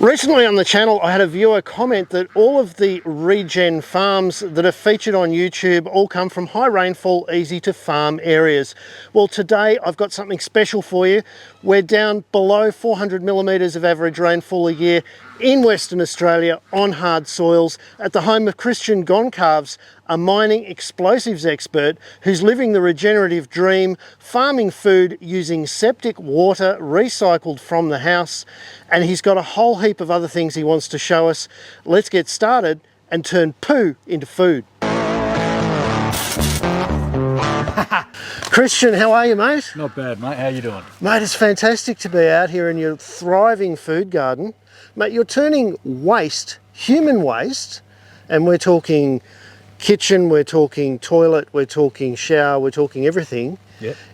Recently on the channel, I had a viewer comment that all of the regen farms that are featured on YouTube all come from high rainfall, easy to farm areas. Well, today I've got something special for you. We're down below 400 millimetres of average rainfall a year in Western Australia on hard soils at the home of Christian Gonçalves, a mining explosives expert who's living the regenerative dream, farming food using septic water recycled from the house, and he's got a whole heap of other things he wants to show us. Let's get started and turn poo into food. Christian, how are you, mate? Not bad, mate. How you doing? Mate, it's fantastic to be out here in your thriving food garden. Mate, you're turning waste, human waste, and we're talking kitchen, we're talking toilet, we're talking shower, we're talking everything,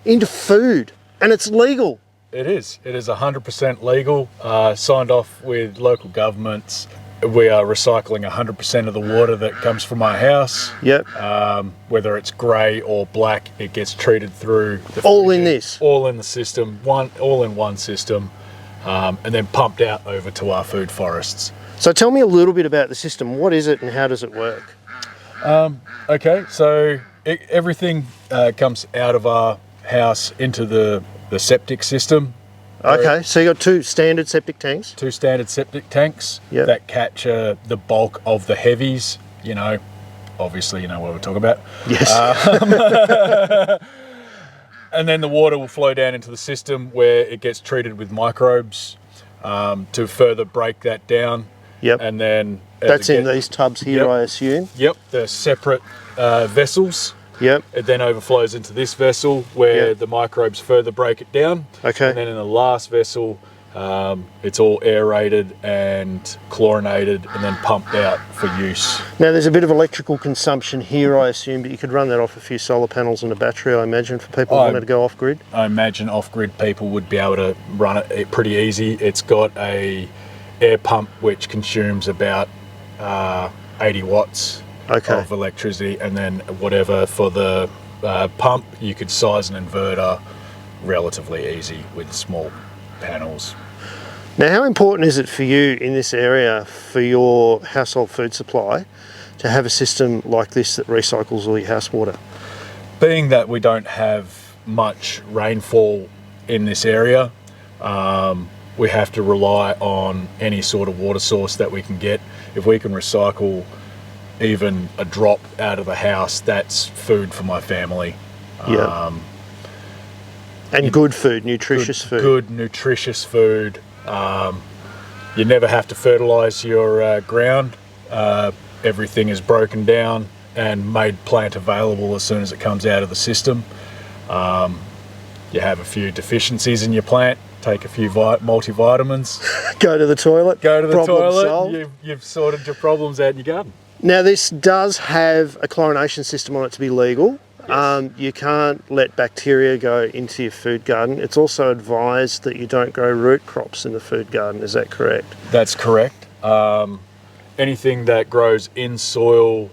into food, and it's legal. It is. It is 100% legal, signed off with local governments. We are recycling 100% of the water that comes from our house. Yep. Whether it's grey or black, it gets treated through the all in this? All in the system, all in one system, and then pumped out over to our food forests. So tell me a little bit about the system. What is it and how does it work? Okay, so everything comes out of our house into the septic system. Okay, so you got two standard septic tanks? Two standard septic tanks that catch the bulk of the heavies. You know, obviously you know what we're talking about. Yes. And then the water will flow down into the system where it gets treated with microbes to further break that down. Yep. And then that's in these tubs here, I assume? Yep, they're separate vessels. Yep. It then overflows into this vessel where the microbes further break it down. Okay. And then in the last vessel, it's all aerated and chlorinated and then pumped out for use. Now there's a bit of electrical consumption here, I assume, but you could run that off a few solar panels and a battery, I imagine, for people who wanted to go off-grid. I imagine off-grid people would be able to run it pretty easy. It's got a air pump which consumes about 80 watts. Of electricity, and then whatever for the pump, you could size an inverter relatively easy with small panels. Now, how important is it for you in this area for your household food supply to have a system like this that recycles all your house water? Being that we don't have much rainfall in this area, we have to rely on any sort of water source that we can get. If we can recycle even a drop out of the house, that's food for my family. And good food, nutritious food. Good, nutritious food. You never have to fertilise your ground. Everything is broken down and made plant available as soon as it comes out of the system. You have a few deficiencies in your plant, take a few multivitamins. Go to the toilet. Go to the Problem toilet. solved. You've sorted your problems out in your garden. Now this does have a chlorination system on it to be legal. Yes. You can't let bacteria go into your food garden. It's also advised that you don't grow root crops in the food garden. Is that correct? That's correct. Anything that grows in soil,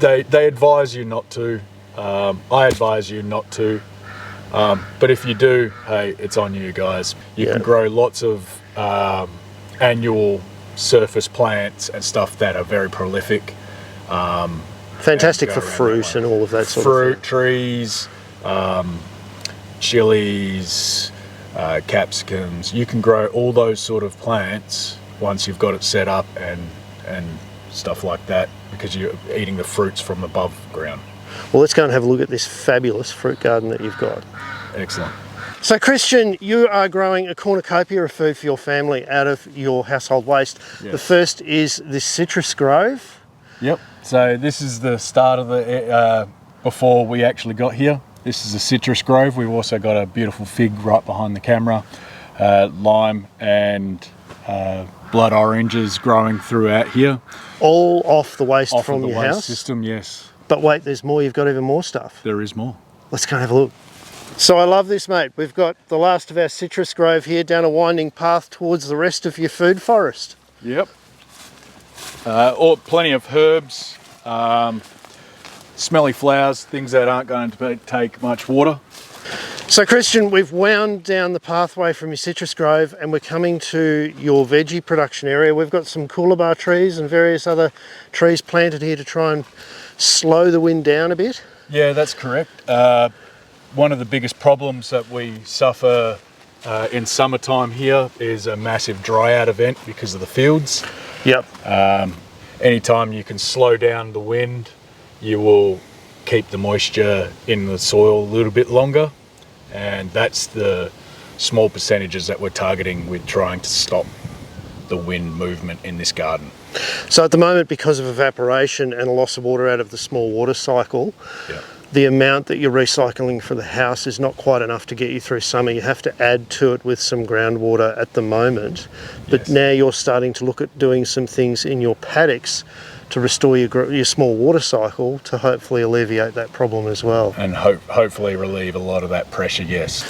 they advise you not to. I advise you not to. But if you do, hey, it's on you guys. You can grow lots of annual surface plants and stuff that are very prolific. Fantastic for fruit and all of that sort of thing. Fruit, trees, chilies, capsicums. You can grow all those sort of plants once you've got it set up and stuff like that, because you're eating the fruits from above ground. Well, let's go and have a look at this fabulous fruit garden that you've got. Excellent. So Christian, you are growing a cornucopia of food for your family out of your household waste. Yes. The first is this citrus grove. Yep, so this is the start of the, before we actually got here. This is a citrus grove. We've also got a beautiful fig right behind the camera, lime and blood oranges growing throughout here. All off the waste off from of the your waste house? System, yes. But wait, there's more. You've got even more stuff. There is more. Let's go and have a look. So I love this, mate. We've got the last of our citrus grove here down a winding path towards the rest of your food forest. Yep. Plenty of herbs, smelly flowers, things that aren't going to take much water. So Christian, we've wound down the pathway from your citrus grove and we're coming to your veggie production area. We've got some coolabah trees and various other trees planted here to try and slow the wind down a bit. Yeah, that's correct. One of the biggest problems that we suffer in summertime here is a massive dry out event because of the fields. Yep. Anytime you can slow down the wind, you will keep the moisture in the soil a little bit longer. And that's the small percentages that we're targeting with trying to stop the wind movement in this garden. So at the moment, because of evaporation and a loss of water out of the small water cycle, yeah, the amount that you're recycling for the house is not quite enough to get you through summer. You have to add to it with some groundwater at the moment. But yes, now you're starting to look at doing some things in your paddocks to restore your small water cycle to hopefully alleviate that problem as well. and hopefully relieve a lot of that pressure, yes.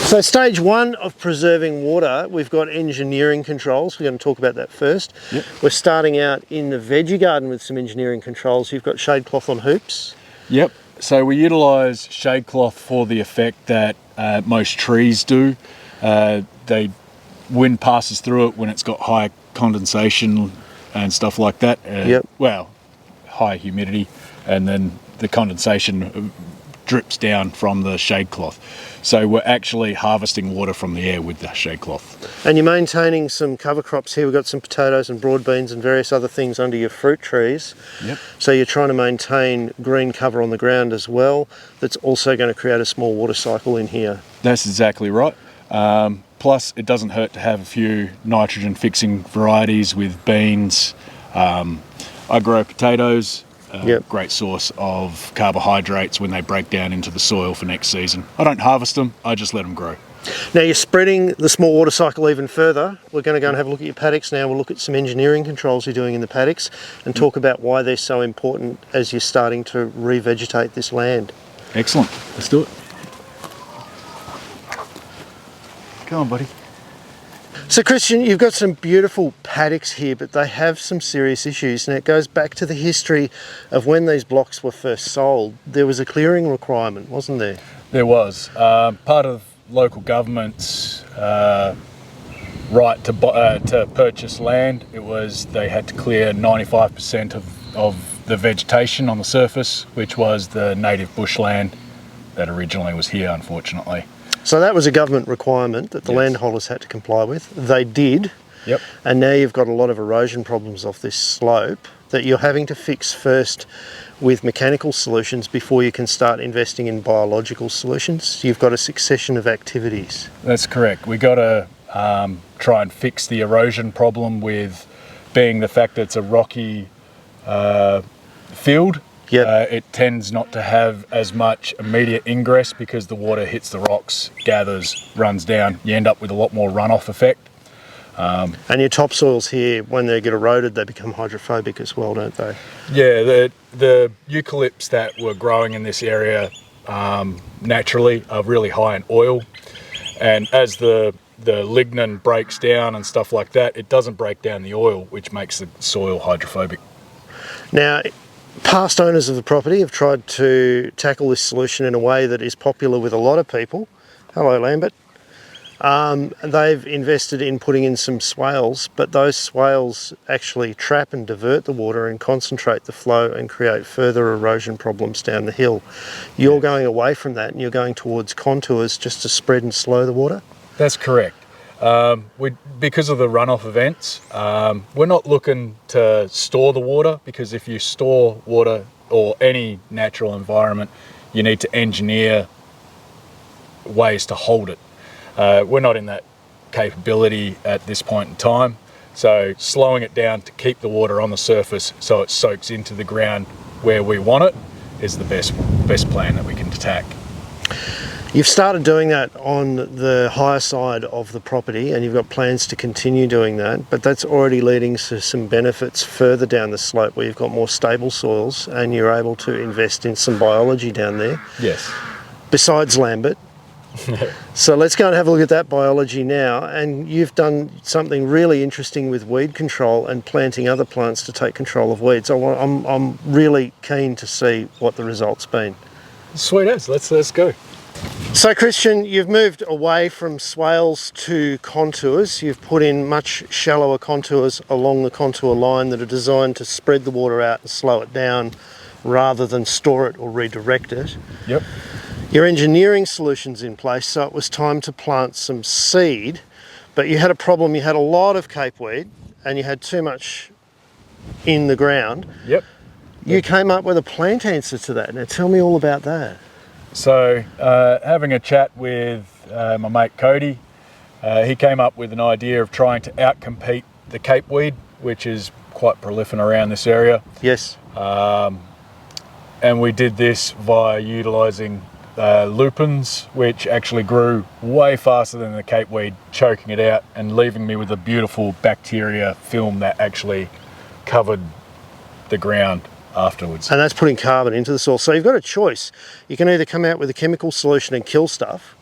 So stage one of preserving water, we've got engineering controls. We're going to talk about that first. Yep. We're starting out in the veggie garden with some engineering controls. You've got shade cloth on hoops. Yep, so we utilise shade cloth for the effect that most trees do. Wind passes through it when it's got high condensation and stuff like that. Yep. Well, high humidity, and then the condensation drips down from the shade cloth. So we're actually harvesting water from the air with the shade cloth. And you're maintaining some cover crops here. We've got some potatoes and broad beans and various other things under your fruit trees. Yep. So you're trying to maintain green cover on the ground as well. That's also going to create a small water cycle in here. That's exactly right. Plus, it doesn't hurt to have a few nitrogen fixing varieties with beans. I grow potatoes. Yep. Great source of carbohydrates when they break down into the soil for next season. I don't harvest them, I just let them grow. Now you're spreading the small water cycle even further. We're going to go and have a look at your paddocks now. We'll look at some engineering controls you're doing in the paddocks and talk about why they're so important as you're starting to revegetate this land. Excellent, let's do it. Come on, buddy. So Christian, you've got some beautiful paddocks here, but they have some serious issues. Now it goes back to the history of when these blocks were first sold. There was a clearing requirement, wasn't there? There was. Part of local government's right to purchase land, it was they had to clear 95% of the vegetation on the surface, which was the native bushland that originally was here, unfortunately. So that was a government requirement that the Yes. landholders had to comply with. They did. Yep. And now you've got a lot of erosion problems off this slope that you're having to fix first with mechanical solutions before you can start investing in biological solutions. You've got a succession of activities. That's correct. We got to try and fix the erosion problem with being the fact that it's a rocky field. Yep. It tends not to have as much immediate ingress because the water hits the rocks, gathers, runs down. You end up with a lot more runoff effect. And your topsoils here, when they get eroded, they become hydrophobic as well, don't they? Yeah, the eucalypts that were growing in this area naturally are really high in oil. And as the lignin breaks down and stuff like that, it doesn't break down the oil, which makes the soil hydrophobic. Now, past owners of the property have tried to tackle this solution in a way that is popular with a lot of people. Hello, Lambert. They've invested in putting in some swales, but those swales actually trap and divert the water and concentrate the flow and create further erosion problems down the hill. You're going away from that and you're going towards contours just to spread and slow the water? That's correct. Because of the runoff events, we're not looking to store the water, because if you store water or any natural environment, you need to engineer ways to hold it. We're not in that capability at this point in time, so slowing it down to keep the water on the surface so it soaks into the ground where we want it is the best plan that we can attack. You've started doing that on the higher side of the property and you've got plans to continue doing that, but that's already leading to some benefits further down the slope where you've got more stable soils and you're able to invest in some biology down there. Yes. Besides Lambert. So let's go and have a look at that biology now. And you've done something really interesting with weed control and planting other plants to take control of weeds. I'm really keen to see what the result's been. Sweet as, let's go. So Christian, you've moved away from swales to contours. You've put in much shallower contours along the contour line that are designed to spread the water out and slow it down rather than store it or redirect it. Yep. Your engineering solution's in place, so it was time to plant some seed, but you had a problem. You had a lot of capeweed and you had too much in the ground. Yep. You came up with a plant answer to that. Now tell me all about that. So having a chat with my mate Cody, he came up with an idea of trying to outcompete the capeweed, which is quite prolific around this area. Yes. And we did this via utilising lupins, which actually grew way faster than the capeweed, choking it out and leaving me with a beautiful bacteria film that actually covered the ground afterwards. And that's putting carbon into the soil. So you've got a choice. You can either come out with a chemical solution and kill stuff,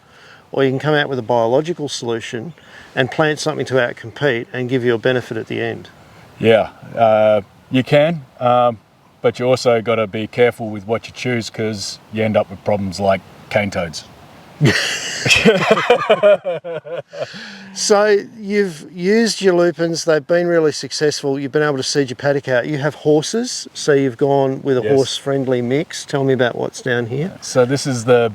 or you can come out with a biological solution and plant something to outcompete and give you a benefit at the end. Yeah, you can, but you also got to be careful with what you choose, because you end up with problems like cane toads. So you've used your lupins, they've been really successful, you've been able to seed your paddock out. You have horses, so you've gone with a horse-friendly mix. Tell me about what's down here. So this is the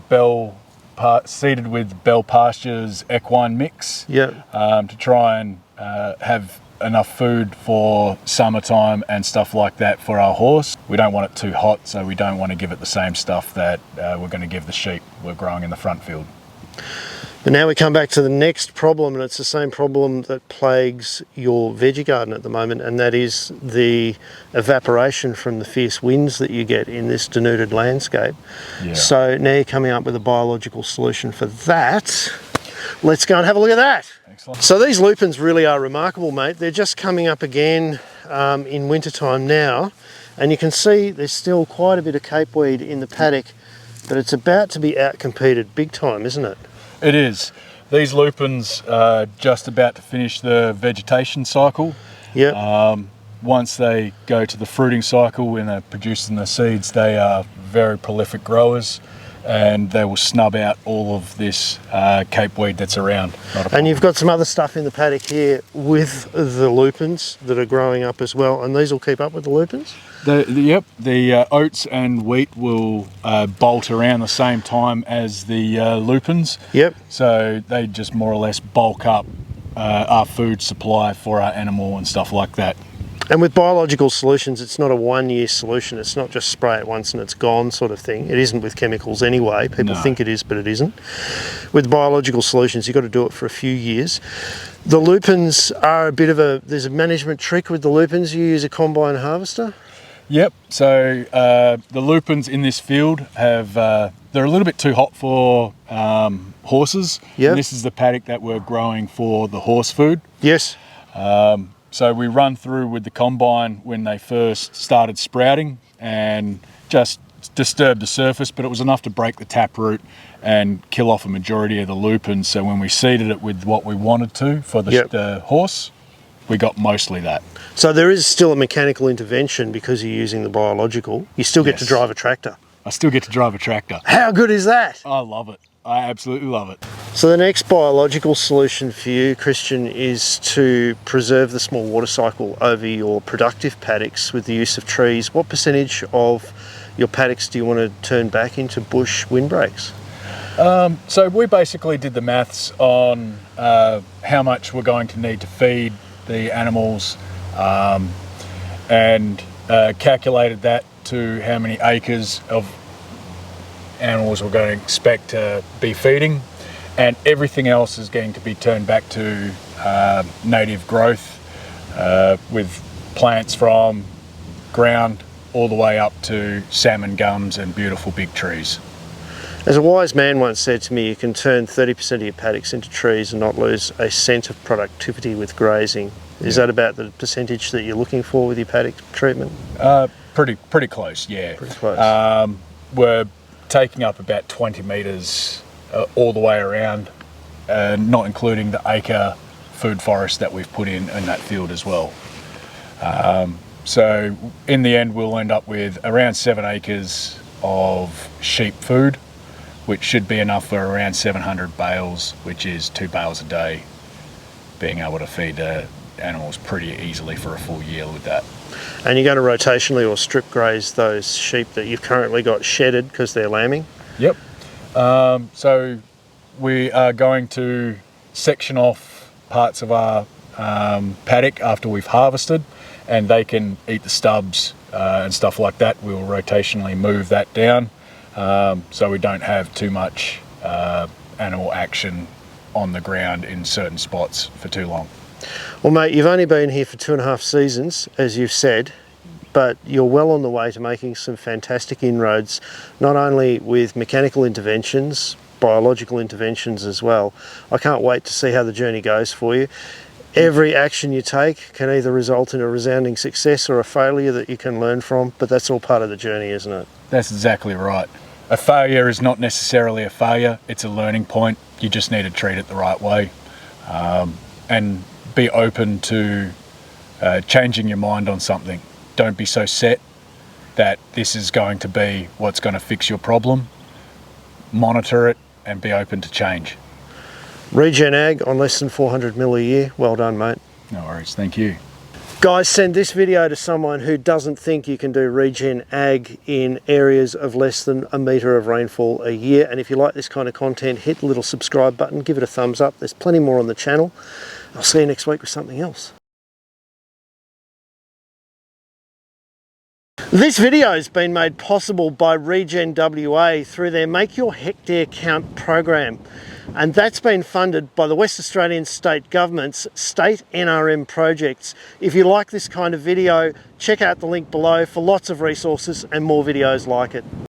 seeded with Bell Pasture's equine mix. Yep. To try and have enough food for summertime and stuff like that for our horse. We don't want it too hot, so we don't want to give it the same stuff that we're going to give the sheep we're growing in the front field. But now we come back to the next problem, and it's the same problem that plagues your veggie garden at the moment, and that is the evaporation from the fierce winds that you get in this denuded landscape. Yeah. So now you're coming up with a biological solution for that. Let's go and have a look at that. Excellent. So these lupins really are remarkable, mate. They're just coming up again in wintertime now, and you can see there's still quite a bit of capeweed in the paddock, but it's about to be outcompeted big time, isn't it? It is. These lupins are just about to finish the vegetation cycle. Yeah. Once they go to the fruiting cycle, when they're producing the seeds, they are very prolific growers, and they will snub out all of this capeweed that's around. And you've got some other stuff in the paddock here with the lupins that are growing up as well, and these will keep up with the lupins? The oats and wheat will bolt around the same time as the lupins. Yep. So they just more or less bulk up our food supply for our animal and stuff like that. And with biological solutions, it's not a one-year solution. It's not just spray it once and it's gone sort of thing. It isn't with chemicals anyway. People think it is, but it isn't. With biological solutions, you've got to do it for a few years. The lupins are there's a management trick with the lupins. You use a combine harvester? Yep. So the lupins in this field they're a little bit too hot for horses. Yep. And this is the paddock that we're growing for the horse food. Yes. So we run through with the combine when they first started sprouting and just disturbed the surface, but it was enough to break the taproot and kill off a majority of the lupins. So when we seeded it with what we wanted to for the horse, we got mostly that. So there is still a mechanical intervention because you're using the biological. You still get to drive a tractor. I still get to drive a tractor. How good is that? I love it. I absolutely love it. So the next biological solution for you, Christian, is to preserve the small water cycle over your productive paddocks with the use of trees. What percentage of your paddocks do you want to turn back into bush windbreaks? So we basically did the maths on how much we're going to need to feed the animals and calculated that to how many acres of animals we're going to expect to be feeding, and everything else is going to be turned back to native growth with plants from ground all the way up to salmon gums and beautiful big trees. As a wise man once said to me, you can turn 30% of your paddocks into trees and not lose a cent of productivity with grazing. Is that about the percentage that you're looking for with your paddock treatment? Pretty close, yeah. Pretty close. We're taking up about 20 metres all the way around, not including the acre food forest that we've put in that field as well. So in the end, we'll end up with around 7 acres of sheep food, which should be enough for around 700 bales, which is 2 bales a day, being able to feed animals pretty easily for a full year with that. And you're going to rotationally or strip graze those sheep that you've currently got shedded because they're lambing? Yep. So we are going to section off parts of our paddock after we've harvested, and they can eat the stubs and stuff like that. We'll rotationally move that down so we don't have too much animal action on the ground in certain spots for too long. Well, mate, you've only been here for 2.5 seasons, as you've said, but you're well on the way to making some fantastic inroads, not only with mechanical interventions, biological interventions as well. I can't wait to see how the journey goes for you. Every action you take can either result in a resounding success or a failure that you can learn from, but that's all part of the journey, isn't it? That's exactly right. A failure is not necessarily a failure, it's a learning point. You just need to treat it the right way and be open to changing your mind on something. Don't be so set that this is going to be what's going to fix your problem. Monitor it and be open to change. Regen Ag on less than 400mm a year. Well done, mate. No worries, thank you. Guys, send this video to someone who doesn't think you can do Regen Ag in areas of less than a metre of rainfall a year. And if you like this kind of content, hit the little subscribe button, give it a thumbs up. There's plenty more on the channel. I'll see you next week with something else. This video has been made possible by RegenWA through their Make Your Hectare Count program, and that's been funded by the West Australian State Government's state NRM projects. If you like this kind of video, check out the link below for lots of resources and more videos like it.